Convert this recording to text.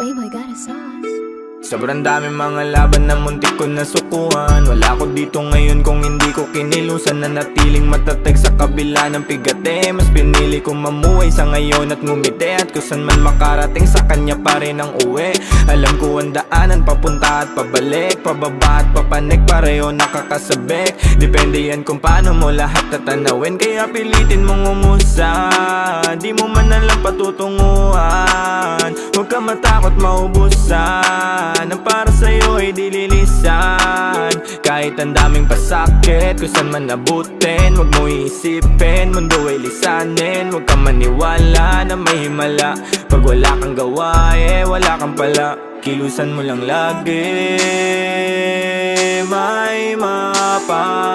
Playboy got a sauce. Sobrang daming mga laban na muntik ko nasukuhan. Wala ko dito ngayon kung hindi ko kinilusan. Nanatiling matatag sa kabila ng pigate. Mas pinili ko mamuhay sa ngayon at ngumiti. At kung saan man makarating sa kanya pa rin ang uwi. Alam ko ang daanan papunta at pabalik, pababa at papanik, pareho nakakasabik. Depende yan kung paano mo lahat tatanawin. Kaya pilitin mong umusa, di mo man alam patutunguhan. Huwag ka matakot maubusan ang para sa'yo ay dililisan. Kahit ang daming pasakit, kung saan man abutin, huwag mo iisipin, mundo ay lisanin. Huwag ka maniwala na may himala. Pag wala kang gawa, wala kang pala. Kilusan mo lang lagi, may mapa.